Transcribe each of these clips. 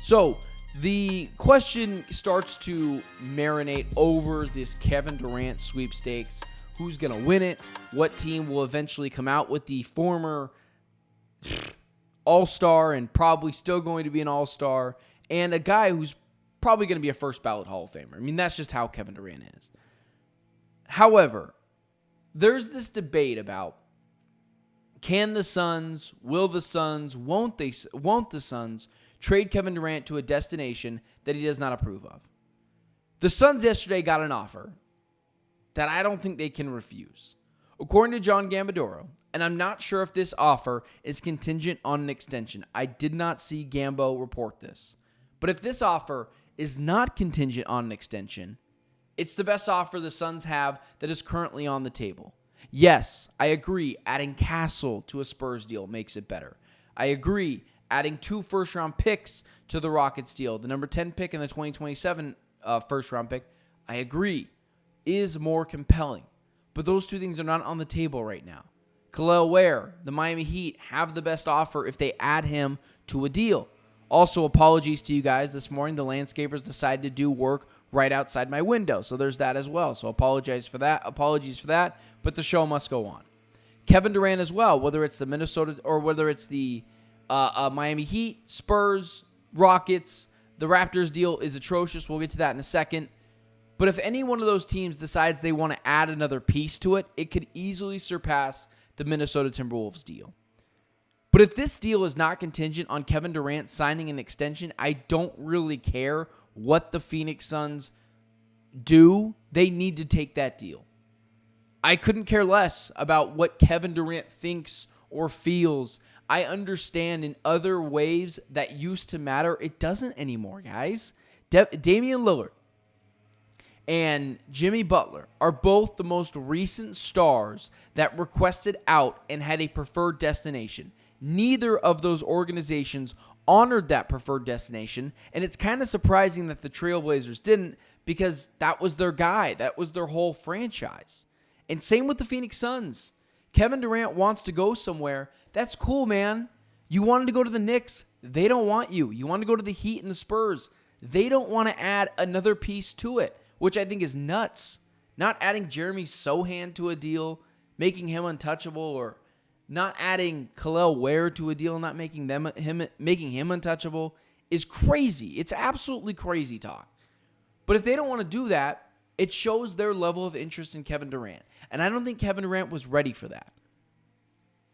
So the question starts to marinate over this Kevin Durant sweepstakes. Who's going to win it? What team will eventually come out with the former all-star and probably still going to be an all-star, and a guy who's probably going to be a first ballot Hall of Famer. I mean, that's just how Kevin Durant is. However, there's this debate about can the Suns, will the Suns, won't the Suns trade Kevin Durant to a destination that he does not approve of? The Suns yesterday got an offer that I don't think they can refuse. According to John Gambadoro, and I'm not sure if this offer is contingent on an extension. I did not see Gambo report this. But if this offer is not contingent on an extension, it's the best offer the Suns have that is currently on the table. Yes, I agree, adding Castle to a Spurs deal makes it better. I agree, adding 2 first-round picks to the Rockets deal, the number 10 pick and the 2027 first-round pick, I agree, is more compelling. But those 2 things are not on the table right now. Khalil Ware, the Miami Heat, have the best offer if they add him to a deal. Also, apologies to you guys. This morning, the landscapers decided to do work right outside my window. So there's that as well. So apologies for that. But the show must go on. Kevin Durant as well, whether it's the Minnesota or whether it's the Miami Heat, Spurs, Rockets. The Raptors deal is atrocious. We'll get to that in a second. But if any one of those teams decides they want to add another piece to it, it could easily surpass the Minnesota Timberwolves deal. But if this deal is not contingent on Kevin Durant signing an extension, I don't really care what the Phoenix Suns do. They need to take that deal. I couldn't care less about what Kevin Durant thinks or feels. I understand in other ways that used to matter. It doesn't anymore, guys. Damian Lillard and Jimmy Butler are both the most recent stars that requested out and had a preferred destination. Neither of those organizations honored that preferred destination, and it's kind of surprising that the Trailblazers didn't, because that was their guy. That was their whole franchise. And same with the Phoenix Suns. Kevin Durant wants to go somewhere. That's cool, man. You wanted to go to the Knicks. They don't want you. You want to go to the Heat and the Spurs. They don't want to add another piece to it, which I think is nuts. Not adding Jeremy Sohan to a deal, making him untouchable, or not adding Khalil Ware to a deal and not making him untouchable is crazy. It's absolutely crazy talk. But if they don't want to do that, it shows their level of interest in Kevin Durant. And I don't think Kevin Durant was ready for that.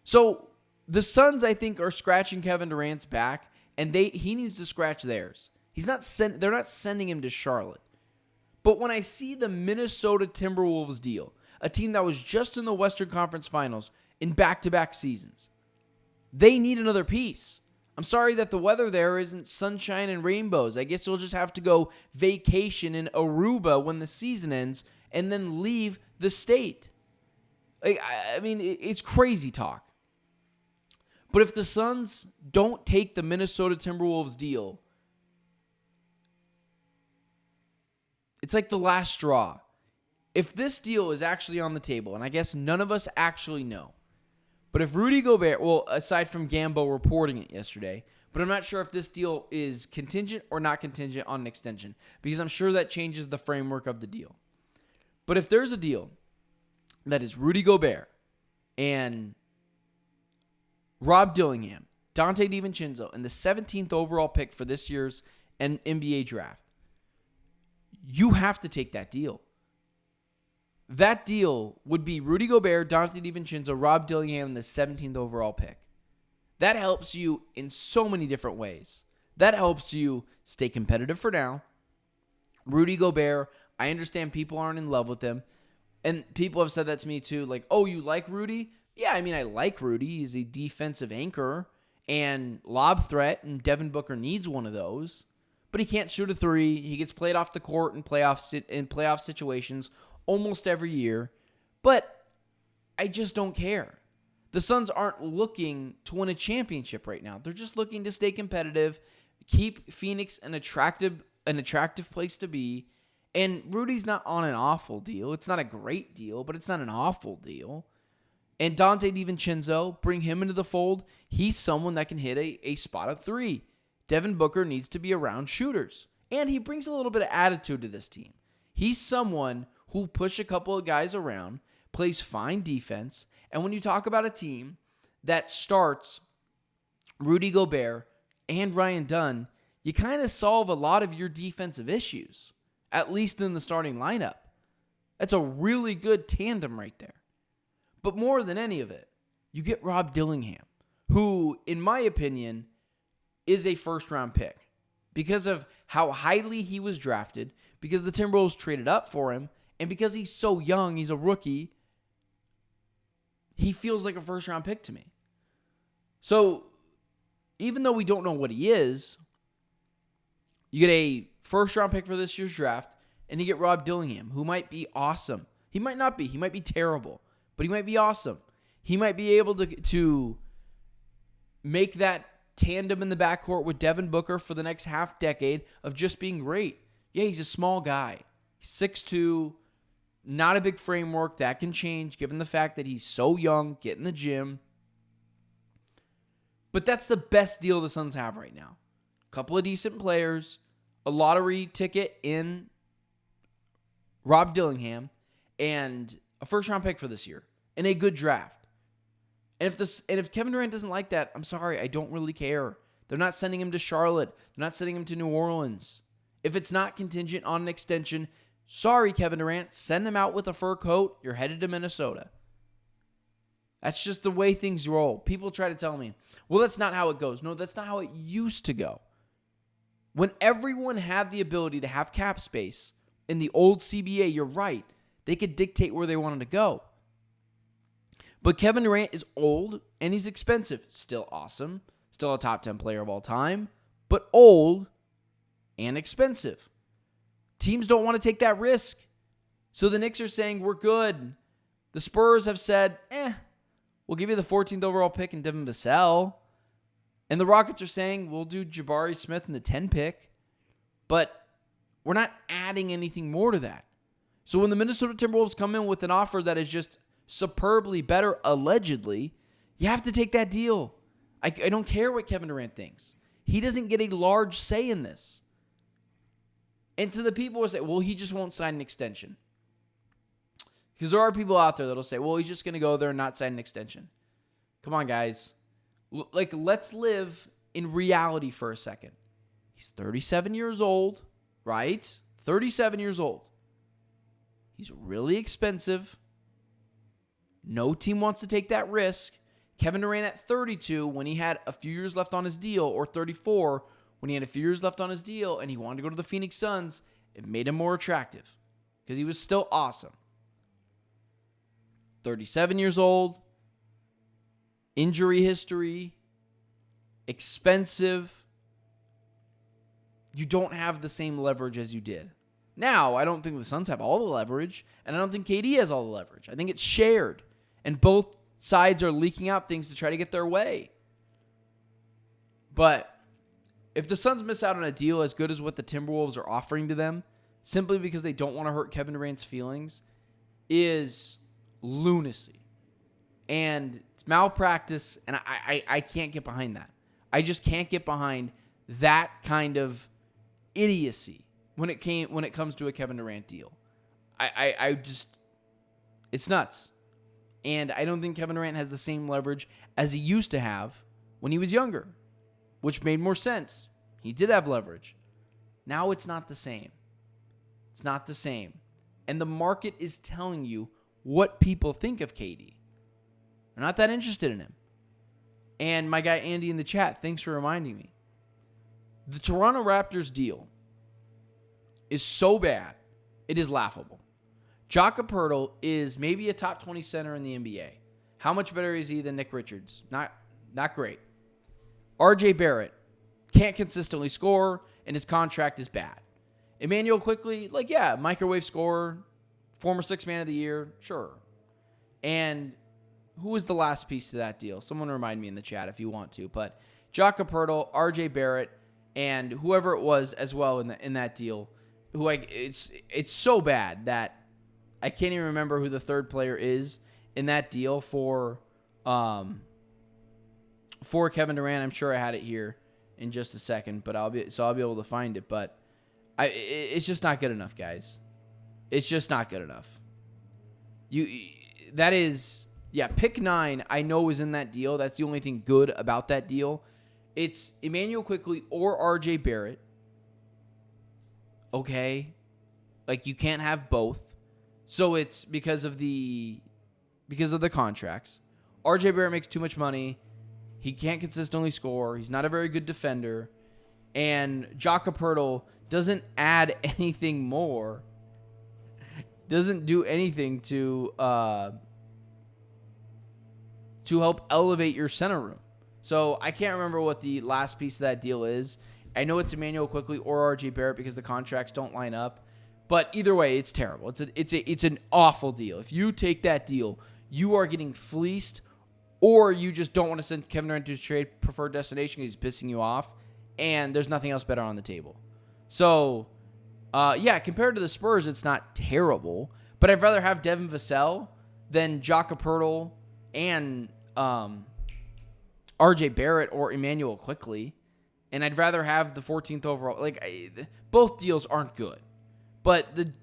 So the Suns, I think, are scratching Kevin Durant's back, and he needs to scratch theirs. They're not sending him to Charlotte. But when I see the Minnesota Timberwolves deal, a team that was just in the Western Conference Finals in back-to-back seasons, they need another piece. I'm sorry that the weather there isn't sunshine and rainbows. I guess you'll just have to go vacation in Aruba when the season ends and then leave the state. I mean, it's crazy talk. But if the Suns don't take the Minnesota Timberwolves deal, it's like the last straw. If this deal is actually on the table, and I guess none of us actually know, but if Rudy Gobert, well, aside from Gambo reporting it yesterday, but I'm not sure if this deal is contingent or not contingent on an extension, because I'm sure that changes the framework of the deal. But if there's a deal that is Rudy Gobert and Rob Dillingham, Donte DiVincenzo, and the 17th overall pick for this year's NBA draft, you have to take that deal. That deal would be Rudy Gobert, Donte DiVincenzo, Rob Dillingham, and the 17th overall pick. That helps you in so many different ways. That helps you stay competitive for now. Rudy Gobert, I understand people aren't in love with him. And people have said that to me too. Like, oh, you like Rudy? Yeah, I mean, I like Rudy. He's a defensive anchor and lob threat, and Devin Booker needs one of those. But he can't shoot a three. He gets played off the court in playoff situations almost every year. But I just don't care. The Suns aren't looking to win a championship right now. They're just looking to stay competitive, keep Phoenix an attractive place to be. And Rudy's not on an awful deal. It's not a great deal, but it's not an awful deal. And Donte DiVincenzo, bring him into the fold. He's someone that can hit a spot up three. Devin Booker needs to be around shooters. And he brings a little bit of attitude to this team. He's someone who'll push a couple of guys around, plays fine defense, and when you talk about a team that starts Rudy Gobert and Ryan Dunn, you kind of solve a lot of your defensive issues, at least in the starting lineup. That's a really good tandem right there. But more than any of it, you get Rob Dillingham, who, in my opinion, is a first-round pick because of how highly he was drafted, because the Timberwolves traded up for him, and because he's so young, he's a rookie, he feels like a first-round pick to me. So, even though we don't know what he is, you get a first-round pick for this year's draft, and you get Rob Dillingham, who might be awesome. He might not be. He might be terrible, but he might be awesome. He might be able to make that tandem in the backcourt with Devin Booker for the next half decade of just being great. Yeah, he's a small guy. He's 6'2", not a big framework. That can change given the fact that he's so young, get in the gym. But that's the best deal the Suns have right now. A couple of decent players, a lottery ticket in Rob Dillingham, and a first-round pick for this year, and a good draft. And if Kevin Durant doesn't like that, I'm sorry, I don't really care. They're not sending him to Charlotte. They're not sending him to New Orleans. If it's not contingent on an extension, sorry, Kevin Durant, send him out with a fur coat. You're headed to Minnesota. That's just the way things roll. People try to tell me, well, that's not how it goes. No, that's not how it used to go. When everyone had the ability to have cap space in the old CBA, you're right. They could dictate where they wanted to go. But Kevin Durant is old and he's expensive. Still awesome. Still a top 10 player of all time. But old and expensive. Teams don't want to take that risk. So the Knicks are saying, we're good. The Spurs have said, we'll give you the 14th overall pick and Devin Vassell. And the Rockets are saying, we'll do Jabari Smith in the 10 pick. But we're not adding anything more to that. So when the Minnesota Timberwolves come in with an offer that is just superbly better, allegedly, you have to take that deal. I don't care what Kevin Durant thinks. He doesn't get a large say in this. And to the people who say, well, he just won't sign an extension. Because there are people out there that'll say, well, he's just going to go there and not sign an extension. Come on, guys. Let's live in reality for a second. He's 37 years old, right? 37 years old. He's really expensive. No team wants to take that risk. Kevin Durant at 32, when he had a few years left on his deal, or 34, when he had a few years left on his deal, and he wanted to go to the Phoenix Suns, it made him more attractive because he was still awesome. 37 years old, injury history, expensive. You don't have the same leverage as you did. Now, I don't think the Suns have all the leverage, and I don't think KD has all the leverage. I think it's shared, and both sides are leaking out things to try to get their way. But if the Suns miss out on a deal as good as what the Timberwolves are offering to them, simply because they don't want to hurt Kevin Durant's feelings, is lunacy. And it's malpractice, and I can't get behind that. I just can't get behind that kind of idiocy when it comes to a Kevin Durant deal. I just, it's nuts. And I don't think Kevin Durant has the same leverage as he used to have when he was younger, which made more sense. He did have leverage. Now it's not the same. It's not the same. And the market is telling you what people think of KD. They're not that interested in him. And my guy Andy in the chat, thanks for reminding me. The Toronto Raptors deal is so bad, it is laughable. Gobert is maybe a top 20 center in the NBA. How much better is he than Nick Richards? Not great. RJ Barrett can't consistently score, and his contract is bad. Emmanuel Quickley, microwave scorer, former sixth man of the year, sure. And who was the last piece to that deal? Someone remind me in the chat if you want to. But Gobert, RJ Barrett, and whoever it was as well in that deal, it's so bad that I can't even remember who the third player is in that deal for Kevin Durant. I'm sure I had it here. in just a second, but I'll be able to find it. But it's just not good enough, guys. It's just not good enough. Pick 9, I know is in that deal. That's the only thing good about that deal. It's Immanuel Quickley or RJ Barrett. Okay. Like, you can't have both. So it's because of the contracts. RJ Barrett makes too much money. He can't consistently score. He's not a very good defender. And Jakob Poeltl doesn't add anything more. Doesn't do anything to help elevate your center room. So I can't remember what the last piece of that deal is. I know it's Immanuel Quickley or RJ Barrett because the contracts don't line up. But either way, it's terrible. It's an awful deal. If you take that deal, you are getting fleeced, or you just don't want to send Kevin Durant to his trade preferred destination because he's pissing you off, and there's nothing else better on the table. So, compared to the Spurs, it's not terrible, but I'd rather have Devin Vassell than Jakob Poeltl and RJ Barrett or Immanuel Quickley, and I'd rather have the 14th overall. Both deals aren't good. But the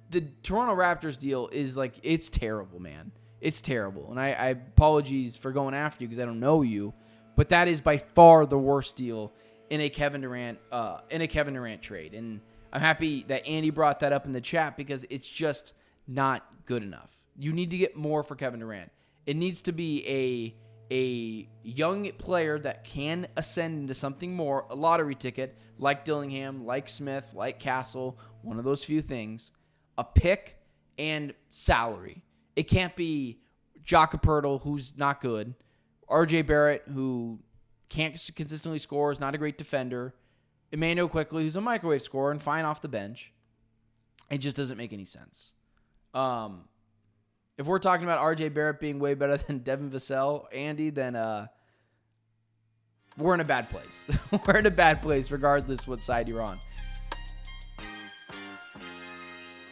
Toronto Raptors deal is it's terrible, man. It's terrible. And I apologies for going after you because I don't know you, but that is by far the worst deal in a Kevin Durant trade. And I'm happy that Andy brought that up in the chat because it's just not good enough. You need to get more for Kevin Durant. It needs to be a young player that can ascend into something more, a lottery ticket, like Dillingham, like Smith, like Castle, one of those few things, a pick and salary. It can't be Jakob Poeltl, who's not good, RJ Barrett, who can't consistently score, is not a great defender, Immanuel Quickley, who's a microwave scorer and fine off the bench. It just doesn't make any sense. If we're talking about RJ Barrett being way better than Devin Vassell, Andy, then we're in a bad place. We're in a bad place regardless what side you're on.